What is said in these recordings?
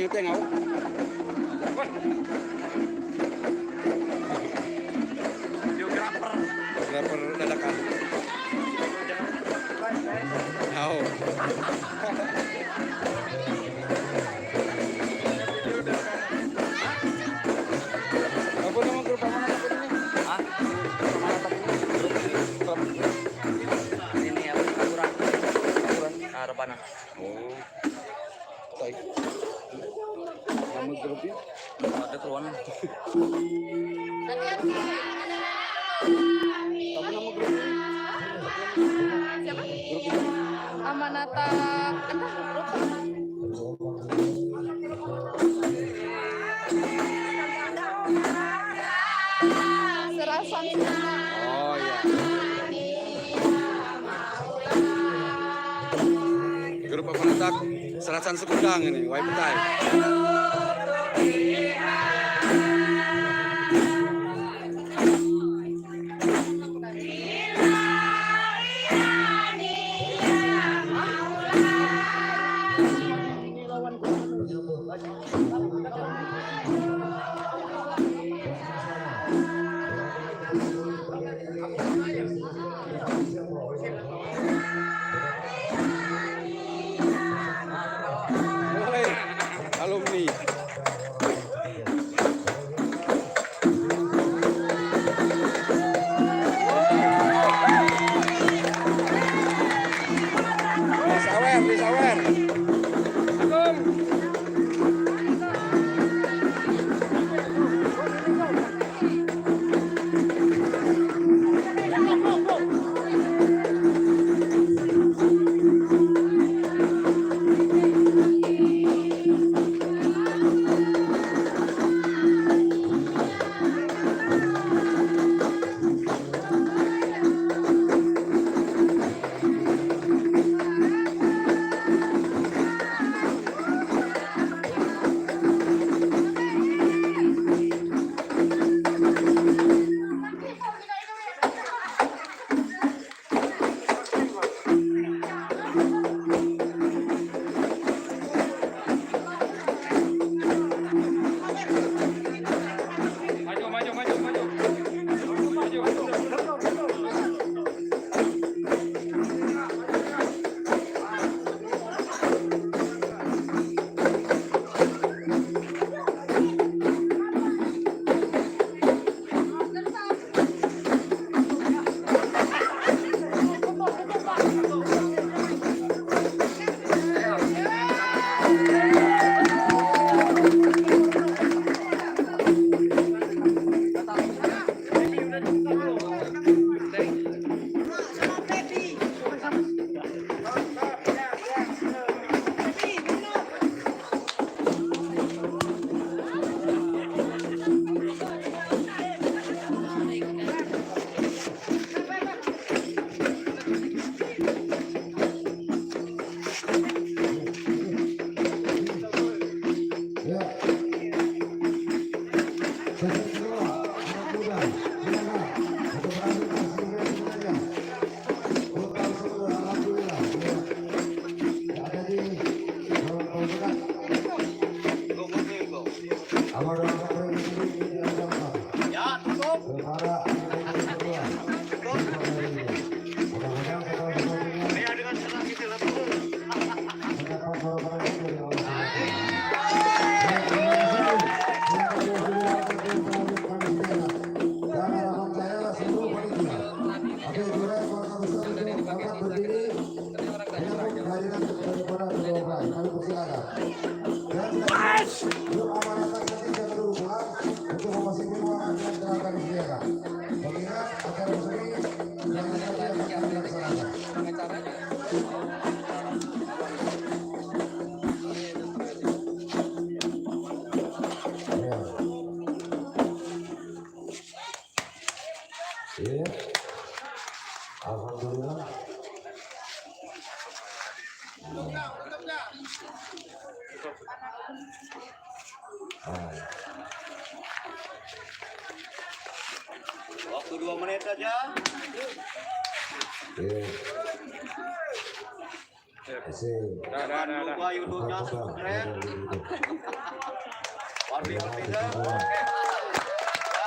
tengok. Biografer dadakan. Tahu. Apa nama grup mana takut ini? Hah? Mana takut ini? Ini apa? Kurang. Harapan. Oh. Baik. Nama grupnya? Ada keluhan. Apa nama grupnya? Siapa? Grup ini? Amanata. Serasan. Oh iya. Grup apa letak? Serasan Sekudang ini, Wai Petai. Mulai alumni. Disawer. Alhamdulillah. Waktu 2 menit saja. Lupa Yudonya keren. Warni-warni dah.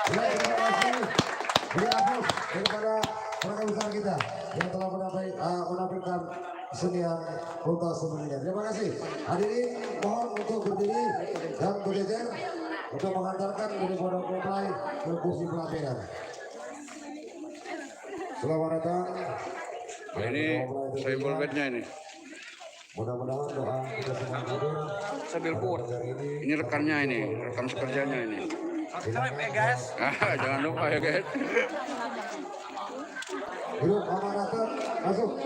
Terima kasih. Beri aplaus daripada rekan besar kita yang telah menampilkan kesenian Kota Sumbernya. Terima kasih. Hadirin mohon untuk berdiri dan berjajar untuk mengantarkan daripada mempelai ke kursi pelatihan. Selamat datang. Nah, ini Saiful bednya ini. Mudah-mudahan doa kita semua hadir. Sambil put. Ini rekannya ini, rekan sekerjanya ini. Subscribe ya guys. Jangan lupa ya guys. Hidup amanatan masuk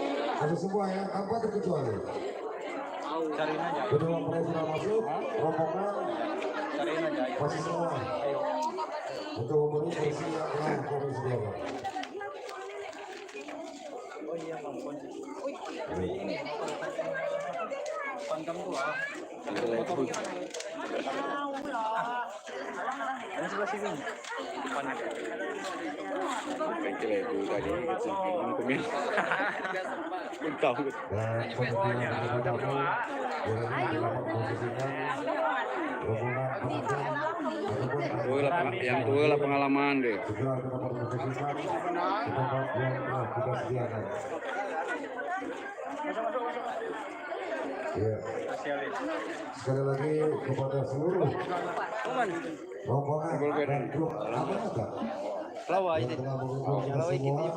semua ya, tanpa terkecuali. Cariin aja. Kedua mempelai sudah masuk, rombongan Cariin aja. masih semua untuk memberi kursi yang telah kami sediakan. Oh iya bang, kunci. Ini pangkam tua. Ini sebelah sini. Depan aja. Bengkel itu tadi kecil kumis. Tahu. Dan pemilihan yang tamu yang dapat posisikan rombongan penonton ataupun Yang tua lah pengalaman deh. segera kita dapat posisikan di tempat yang telah kita sediakan. Ya. Sekali lagi kepada seluruh rombongan dan grup amanatan yang telah mengunjungi kita semua,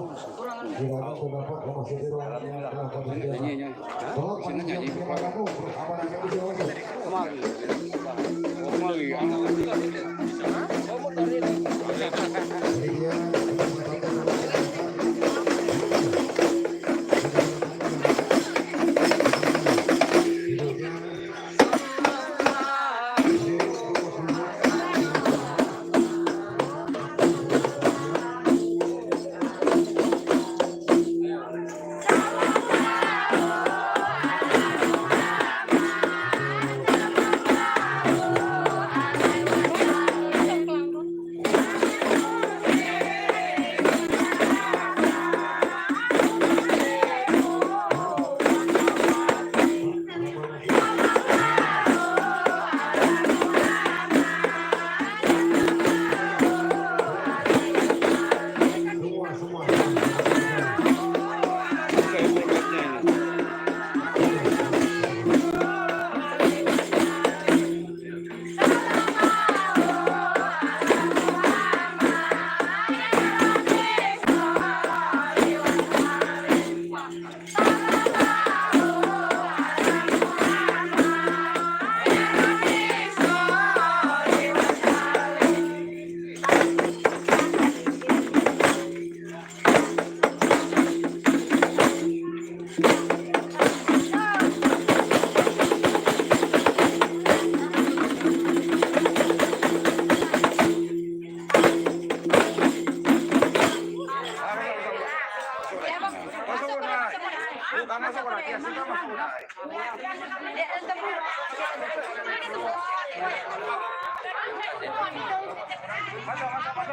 kiranya terdapat memasuki ruangan yang telah kami sediakan. Tolong panitia menerima tamu grup amanatan di bawah. Kemari. Jadi dia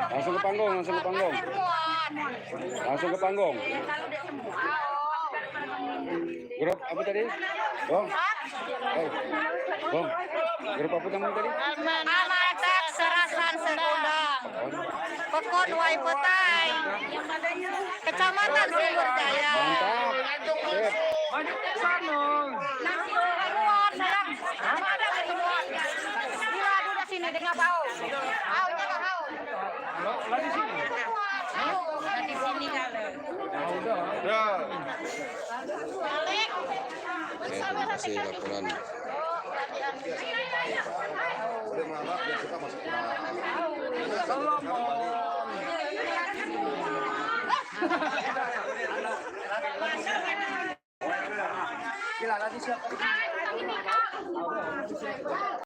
Langsung ke panggung. Langsung ke panggung. Grup apa tadi? Bong. Bong. Grup apa namanya tadi? Amanatan Serasan Segondang. Pekon Waipotai. Kecamatan Sumber Jaya. Mantap. Sip. Sini dengan bau. Bau jangan bau. Lagi sini. Di sini kalau. Ya. Balik. Terima kasih laporan. boleh melalap biar kita masuk ke Gila, nanti siapa?